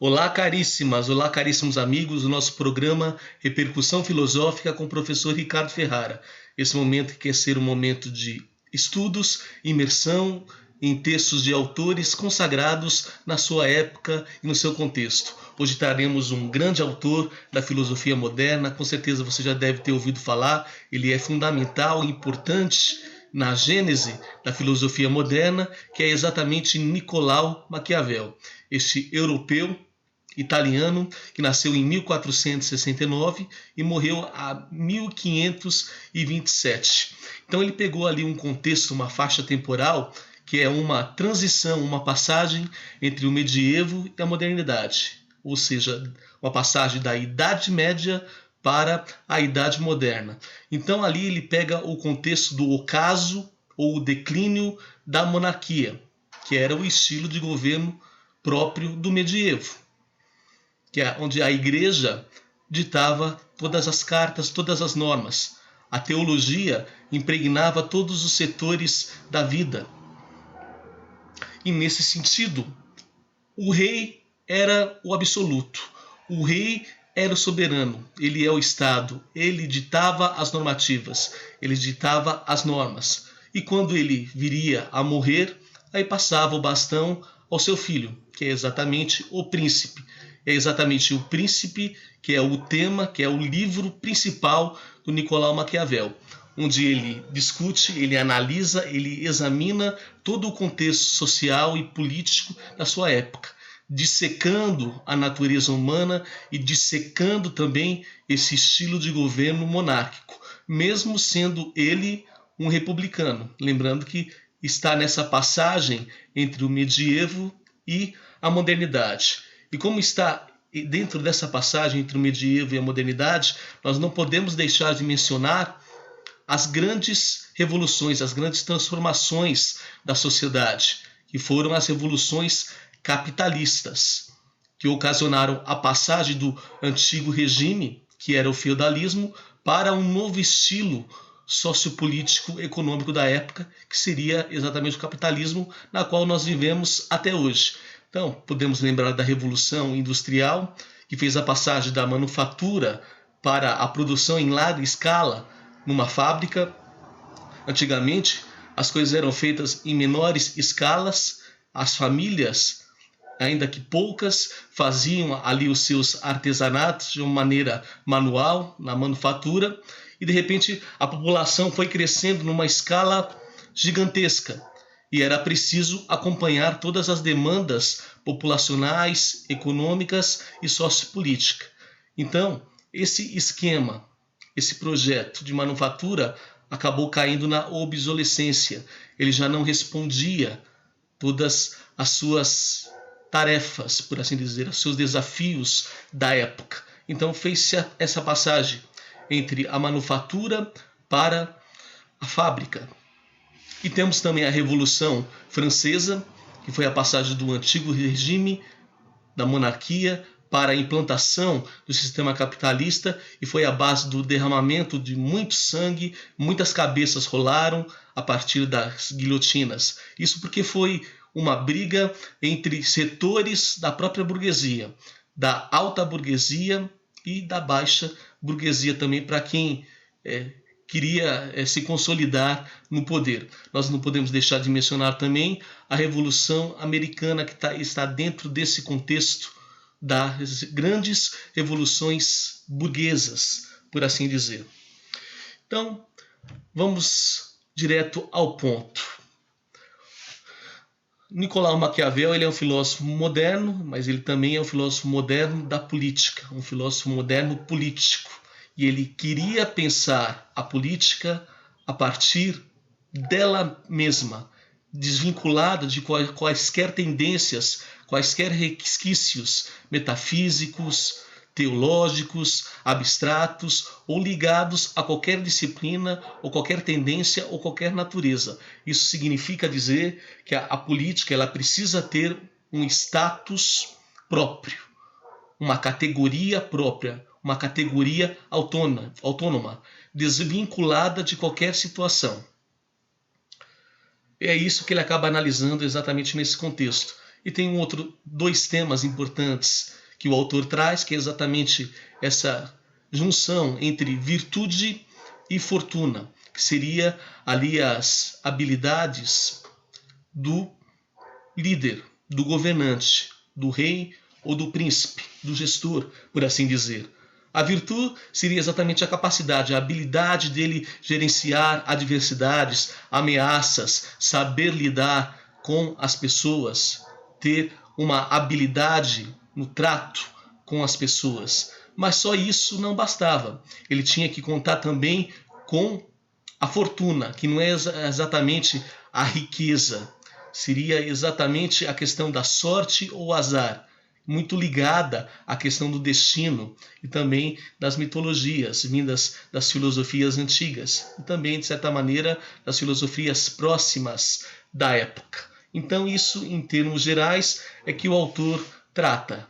Olá, caríssimas, olá, caríssimos amigos, o nosso programa Repercussão Filosófica com o professor Ricardo Ferrara. Esse momento que quer ser um momento de estudos, imersão em textos de autores consagrados na sua época e no seu contexto. Hoje traremos um grande autor da filosofia moderna, com certeza você já deve ter ouvido falar, ele é fundamental e importante na gênese da filosofia moderna, que é exatamente Nicolau Maquiavel, este europeu italiano que nasceu em 1469 e morreu a 1527. Então ele pegou ali um contexto, uma faixa temporal que é uma transição, uma passagem entre o medievo e a modernidade, ou seja, uma passagem da Idade Média para a Idade Moderna. Então ali ele pega o contexto do ocaso ou o declínio da monarquia, que era o estilo de governo próprio do medievo, que é onde a igreja ditava todas as cartas, todas as normas. A teologia impregnava todos os setores da vida. E nesse sentido, o rei era o absoluto. O rei era o soberano, ele é o Estado, ele ditava as normativas, ele ditava as normas. E quando ele viria a morrer, aí passava o bastão ao seu filho, que é exatamente o príncipe. É exatamente o príncipe que é o tema, que é o livro principal do Nicolau Maquiavel, onde ele discute, ele analisa, ele examina todo o contexto social e político da sua época, dissecando a natureza humana e dissecando também esse estilo de governo monárquico, mesmo sendo ele um republicano. Lembrando que está nessa passagem entre o medievo e a modernidade. E como está dentro dessa passagem entre o medievo e a modernidade, nós não podemos deixar de mencionar as grandes revoluções, as grandes transformações da sociedade, que foram as revoluções capitalistas, que ocasionaram a passagem do antigo regime, que era o feudalismo, para um novo estilo sociopolítico econômico da época, que seria exatamente o capitalismo, na qual nós vivemos até hoje. Então, podemos lembrar da Revolução Industrial, que fez a passagem da manufatura para a produção em larga escala numa fábrica. Antigamente, as coisas eram feitas em menores escalas, as famílias, ainda que poucas, faziam ali os seus artesanatos de uma maneira manual, na manufatura, e de repente a população foi crescendo numa escala gigantesca e era preciso acompanhar todas as demandas populacionais, econômicas e sociopolíticas. Então, esse esquema, esse projeto de manufatura acabou caindo na obsolescência. Ele já não respondia todas as suas tarefas, por assim dizer, os seus desafios da época. Então fez-se essa passagem entre a manufatura para a fábrica. E temos também a Revolução Francesa, que foi a passagem do antigo regime da monarquia para a implantação do sistema capitalista, e foi a base do derramamento de muito sangue, muitas cabeças rolaram a partir das guilhotinas. Isso porque foi uma briga entre setores da própria burguesia, da alta burguesia e da baixa burguesia também, para quem queria se consolidar no poder. Nós não podemos deixar de mencionar também a Revolução Americana, que está dentro desse contexto das grandes revoluções burguesas, por assim dizer. Então, vamos direto ao ponto. Nicolau Maquiavel, ele é um filósofo moderno, mas ele também é um filósofo moderno da política, um filósofo moderno político. E ele queria pensar a política a partir dela mesma, desvinculada de quaisquer tendências, quaisquer resquícios metafísicos, teológicos, abstratos ou ligados a qualquer disciplina ou qualquer tendência ou qualquer natureza. Isso significa dizer que a política ela precisa ter um status próprio, uma categoria própria, uma categoria autônoma, desvinculada de qualquer situação. É isso que ele acaba analisando exatamente nesse contexto. E tem dois temas importantes que o autor traz, que é exatamente essa junção entre virtude e fortuna, que seria ali as habilidades do líder, do governante, do rei ou do príncipe, do gestor, por assim dizer. A virtude seria exatamente a capacidade, a habilidade dele gerenciar adversidades, ameaças, saber lidar com as pessoas, ter uma habilidade no trato com as pessoas. Mas só isso não bastava. Ele tinha que contar também com a fortuna, que não é exatamente a riqueza, seria exatamente a questão da sorte ou azar, muito ligada à questão do destino e também das mitologias vindas das filosofias antigas e também, de certa maneira, das filosofias próximas da época. Então, isso, em termos gerais, é que o autor trata.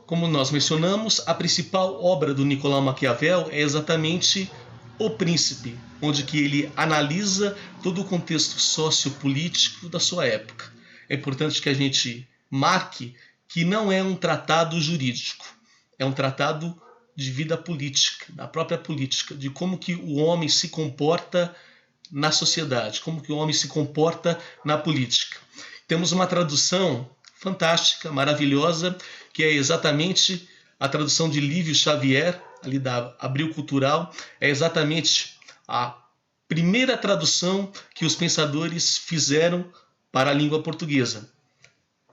Como nós mencionamos, a principal obra do Nicolau Maquiavel é exatamente O Príncipe, onde que ele analisa todo o contexto sociopolítico da sua época. É importante que a gente marque que não é um tratado jurídico, é um tratado de vida política, da própria política, de como que o homem se comporta na sociedade, como que o homem se comporta na política. Temos uma tradução fantástica, maravilhosa, que é exatamente a tradução de Lívio Xavier, ali da Abril Cultural, é exatamente a primeira tradução que os pensadores fizeram para a língua portuguesa.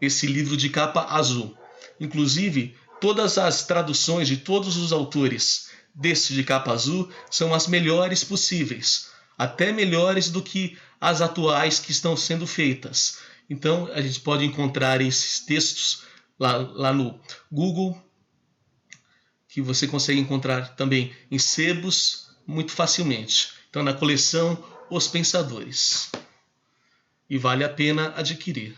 Esse livro de capa azul. Inclusive, todas as traduções de todos os autores desse de capa azul são as melhores possíveis, até melhores do que as atuais que estão sendo feitas. Então, a gente pode encontrar esses textos lá no Google, que você consegue encontrar também em sebos muito facilmente. Então, na coleção Os Pensadores. E vale a pena adquirir.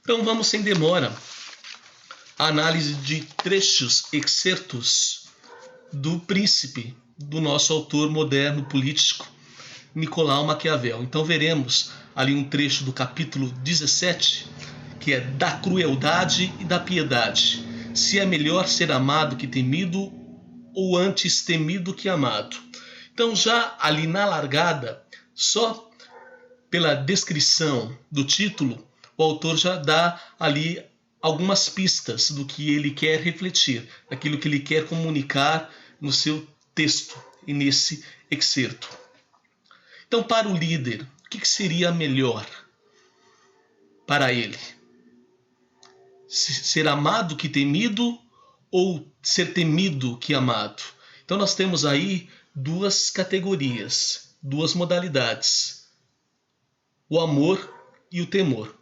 Então, vamos sem demora à análise de trechos, excertos do Príncipe, do nosso autor moderno político, Nicolau Maquiavel. Então veremos ali um trecho do capítulo 17, que é da crueldade e da piedade. Se é melhor ser amado que temido, ou antes temido que amado. Então já ali na largada, só pela descrição do título, o autor já dá ali algumas pistas do que ele quer refletir, daquilo que ele quer comunicar no seu texto e nesse excerto. Então, para o líder, o que seria melhor para ele? Ser amado que temido ou ser temido que amado? Então, nós temos aí duas categorias, duas modalidades: o amor e o temor.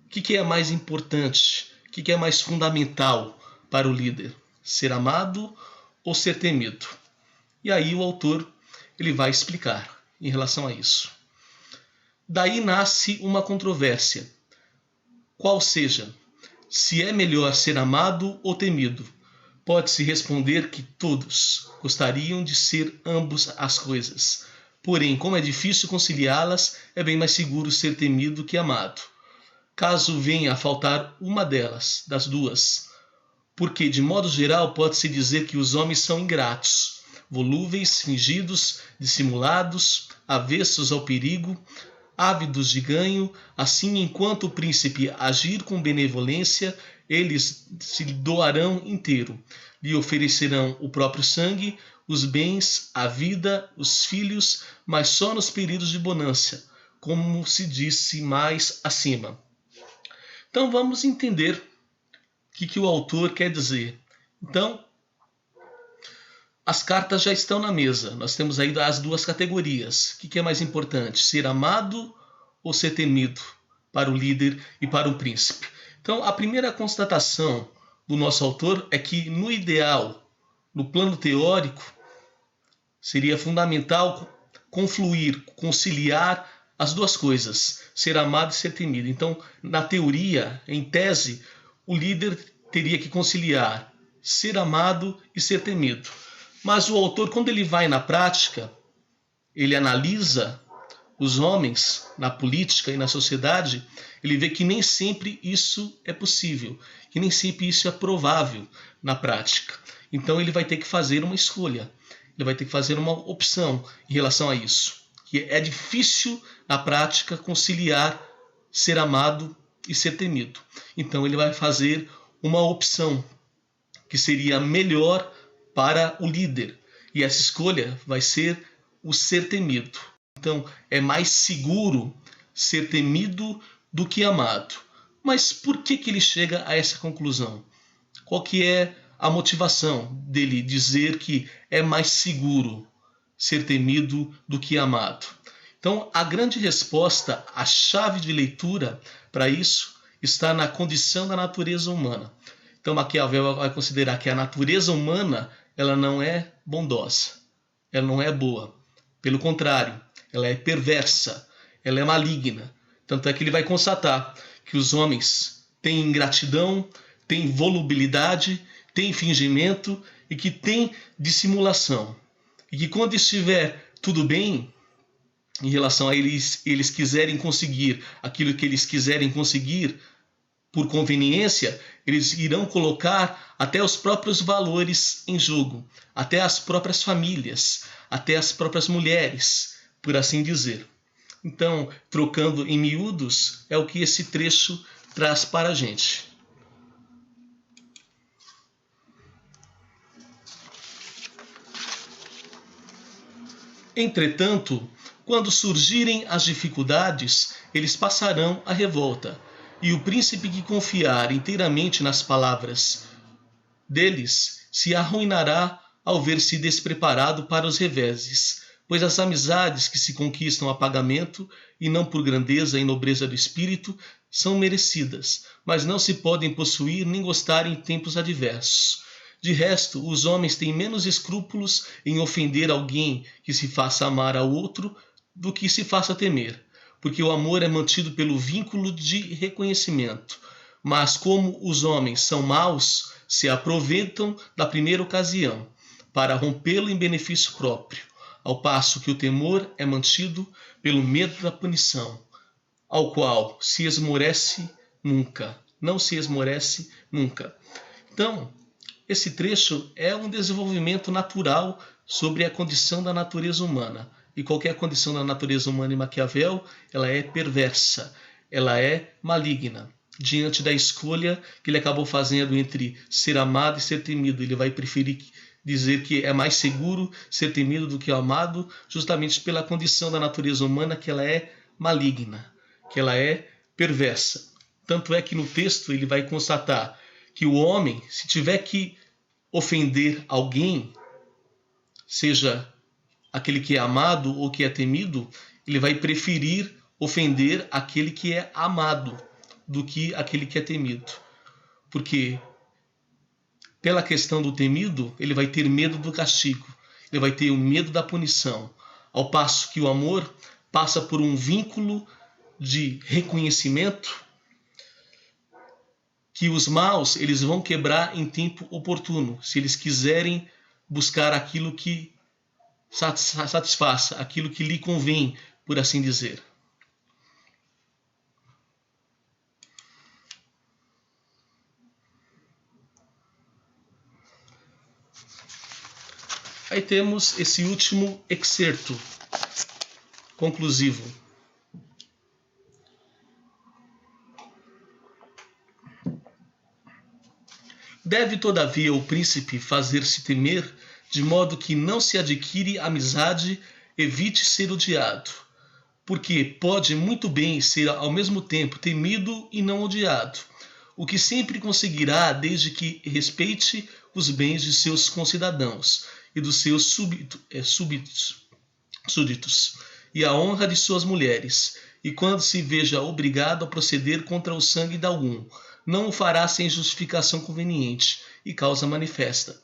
O que é mais importante? O que é mais fundamental para o líder? Ser amado ou ser temido? E aí o autor ele vai explicar em relação a isso. Daí nasce uma controvérsia. Qual seja, se é melhor ser amado ou temido? Pode-se responder que todos gostariam de ser ambos as coisas. Porém, como é difícil conciliá-las, é bem mais seguro ser temido que amado. Caso venha a faltar uma delas, das duas, porque, de modo geral, pode-se dizer que os homens são ingratos, volúveis, fingidos, dissimulados, avessos ao perigo, ávidos de ganho, assim enquanto o príncipe agir com benevolência, eles se doarão inteiro, lhe oferecerão o próprio sangue, os bens, a vida, os filhos, mas só nos períodos de bonança, como se disse mais acima. Então vamos entender o que o autor quer dizer. Então, as cartas já estão na mesa. Nós temos aí as duas categorias. O que é mais importante? Ser amado ou ser temido para o líder e para o príncipe? Então, a primeira constatação do nosso autor é que, no ideal, no plano teórico, seria fundamental confluir, conciliar as duas coisas, ser amado e ser temido. Então, na teoria, em tese, o líder teria que conciliar ser amado e ser temido. Mas o autor, quando ele vai na prática, ele analisa os homens na política e na sociedade, ele vê que nem sempre isso é possível, que nem sempre isso é provável na prática. Então ele vai ter que fazer uma escolha, ele vai ter que fazer uma opção em relação a isso. Que é difícil na prática conciliar ser amado e ser temido. Então ele vai fazer uma opção que seria melhor para o líder. E essa escolha vai ser o ser temido. Então, é mais seguro ser temido do que amado. Mas por que ele chega a essa conclusão? Qual que é a motivação dele dizer que é mais seguro ser temido do que amado? Então, a grande resposta, a chave de leitura para isso está na condição da natureza humana. Então, Maquiavel vai considerar que a natureza humana ela não é bondosa, ela não é boa. Pelo contrário, ela é perversa, ela é maligna. Tanto é que ele vai constatar que os homens têm ingratidão, têm volubilidade, têm fingimento e que têm dissimulação. E que quando estiver tudo bem, em relação a eles quiserem conseguir aquilo que eles quiserem conseguir, por conveniência, eles irão colocar até os próprios valores em jogo, até as próprias famílias, até as próprias mulheres, por assim dizer. Então, trocando em miúdos, é o que esse trecho traz para a gente. Entretanto, quando surgirem as dificuldades, eles passarão a revolta, e o príncipe que confiar inteiramente nas palavras deles se arruinará ao ver-se despreparado para os reveses, pois as amizades que se conquistam a pagamento, e não por grandeza e nobreza do espírito, são merecidas, mas não se podem possuir nem gostar em tempos adversos. De resto, os homens têm menos escrúpulos em ofender alguém que se faça amar ao outro do que se faça temer, porque o amor é mantido pelo vínculo de reconhecimento. Mas como os homens são maus, se aproveitam da primeira ocasião para rompê-lo em benefício próprio, ao passo que o temor é mantido pelo medo da punição, ao qual se esmorece nunca, não se esmorece nunca. Então, esse trecho é um desenvolvimento natural sobre a condição da natureza humana. E qualquer condição da natureza humana em Maquiavel, ela é perversa, ela é maligna. Diante da escolha que ele acabou fazendo entre ser amado e ser temido, ele vai preferir dizer que é mais seguro ser temido do que amado, justamente pela condição da natureza humana que ela é maligna, que ela é perversa. Tanto é que no texto ele vai constatar que o homem, se tiver que ofender alguém, seja aquele que é amado ou que é temido, ele vai preferir ofender aquele que é amado do que aquele que é temido. Porque pela questão do temido, ele vai ter medo do castigo, ele vai ter o medo da punição, ao passo que o amor passa por um vínculo de reconhecimento que os maus eles vão quebrar em tempo oportuno, se eles quiserem buscar aquilo que satisfaça, aquilo que lhe convém, por assim dizer. Aí temos esse último excerto conclusivo. Deve, todavia, o príncipe fazer-se temer, de modo que não se adquire amizade, evite ser odiado, porque pode muito bem ser ao mesmo tempo temido e não odiado, o que sempre conseguirá desde que respeite os bens de seus concidadãos e dos seus súditos, e a honra de suas mulheres, e quando se veja obrigado a proceder contra o sangue de algum, não o fará sem justificação conveniente e causa manifesta.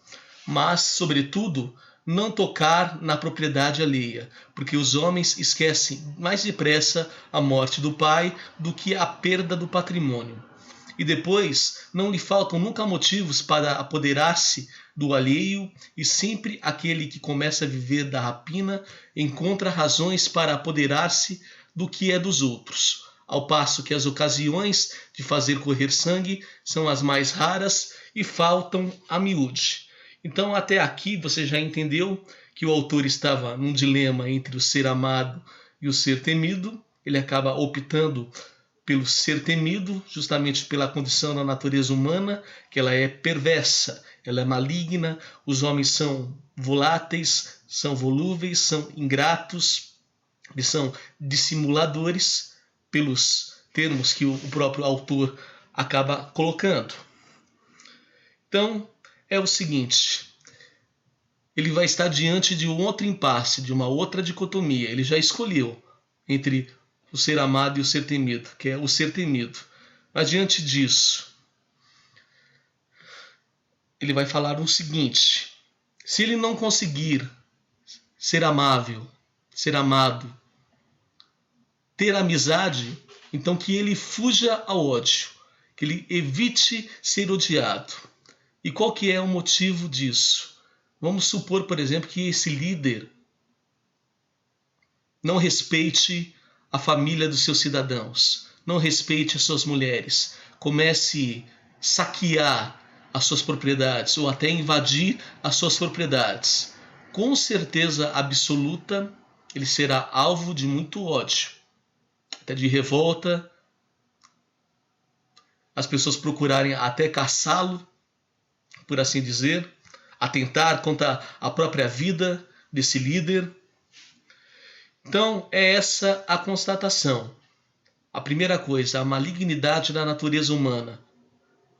Mas, sobretudo, não tocar na propriedade alheia, porque os homens esquecem mais depressa a morte do pai do que a perda do patrimônio. E depois, não lhe faltam nunca motivos para apoderar-se do alheio, e sempre aquele que começa a viver da rapina encontra razões para apoderar-se do que é dos outros, ao passo que as ocasiões de fazer correr sangue são as mais raras e faltam a miúde. Então, até aqui você já entendeu que o autor estava num dilema entre o ser amado e o ser temido. Ele acaba optando pelo ser temido, justamente pela condição da natureza humana, que ela é perversa, ela é maligna, os homens são voláteis, são volúveis, são ingratos, eles são dissimuladores, pelos termos que o próprio autor acaba colocando. Então, é o seguinte, ele vai estar diante de um outro impasse, de uma outra dicotomia. Ele já escolheu entre o ser amado e o ser temido, que é o ser temido. Mas diante disso, ele vai falar o seguinte: se ele não conseguir ser amável, ser amado, ter amizade, então que ele fuja ao ódio, que ele evite ser odiado. E qual que é o motivo disso? Vamos supor, por exemplo, que esse líder não respeite a família dos seus cidadãos, não respeite as suas mulheres, comece a saquear as suas propriedades ou até invadir as suas propriedades. Com certeza absoluta, ele será alvo de muito ódio, até de revolta, as pessoas procurarem até caçá-lo, por assim dizer, atentar contra a própria vida desse líder. Então, é essa a constatação. A primeira coisa, a malignidade da natureza humana.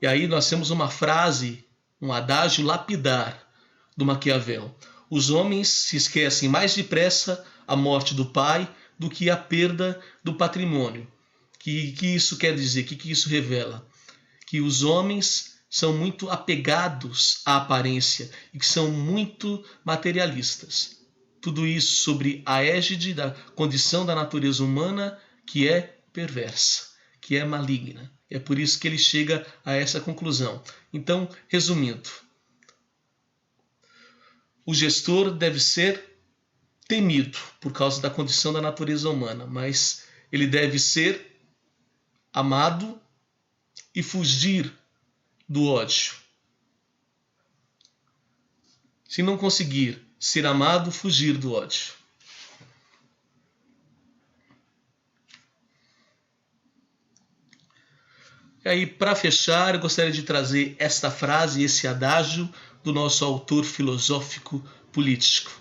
E aí nós temos uma frase, um adágio lapidar do Maquiavel. Os homens se esquecem mais depressa a morte do pai do que a perda do patrimônio. Que isso quer dizer? Que isso revela? Que os homens são muito apegados à aparência e que são muito materialistas. Tudo isso sobre a égide da condição da natureza humana que é perversa, que é maligna. É por isso que ele chega a essa conclusão. Então, resumindo, o gestor deve ser temido por causa da condição da natureza humana, mas ele deve ser amado e fugir do ódio. Se não conseguir ser amado, fugir do ódio. E aí, para fechar, eu gostaria de trazer esta frase, esse adágio do nosso autor filosófico político,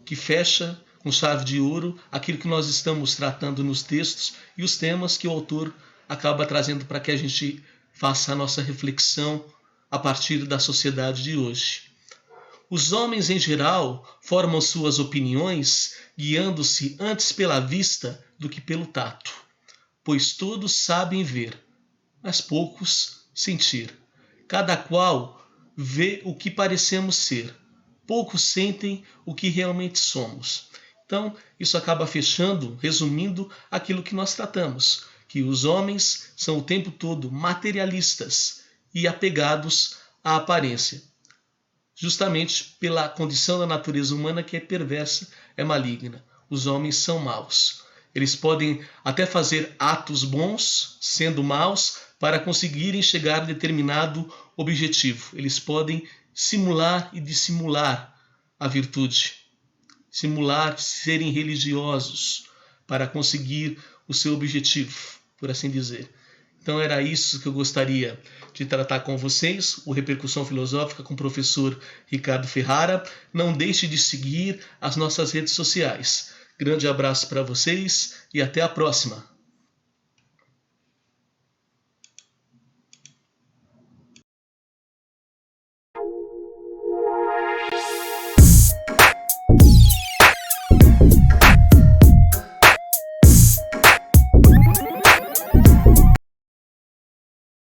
que fecha com chave de ouro aquilo que nós estamos tratando nos textos e os temas que o autor acaba trazendo para que a gente faça a nossa reflexão a partir da sociedade de hoje. Os homens, em geral, formam suas opiniões guiando-se antes pela vista do que pelo tato, pois todos sabem ver, mas poucos sentir. Cada qual vê o que parecemos ser, poucos sentem o que realmente somos. Então, isso acaba fechando, resumindo aquilo que nós tratamos, que os homens são o tempo todo materialistas e apegados à aparência, justamente pela condição da natureza humana que é perversa, é maligna. Os homens são maus. Eles podem até fazer atos bons, sendo maus, para conseguirem chegar a determinado objetivo. Eles podem simular e dissimular a virtude, simular serem religiosos para conseguir o seu objetivo, por assim dizer. Então era isso que eu gostaria de tratar com vocês, o Repercussão Filosófica com o professor Ricardo Ferrara. Não deixe de seguir as nossas redes sociais. Grande abraço para vocês e até a próxima!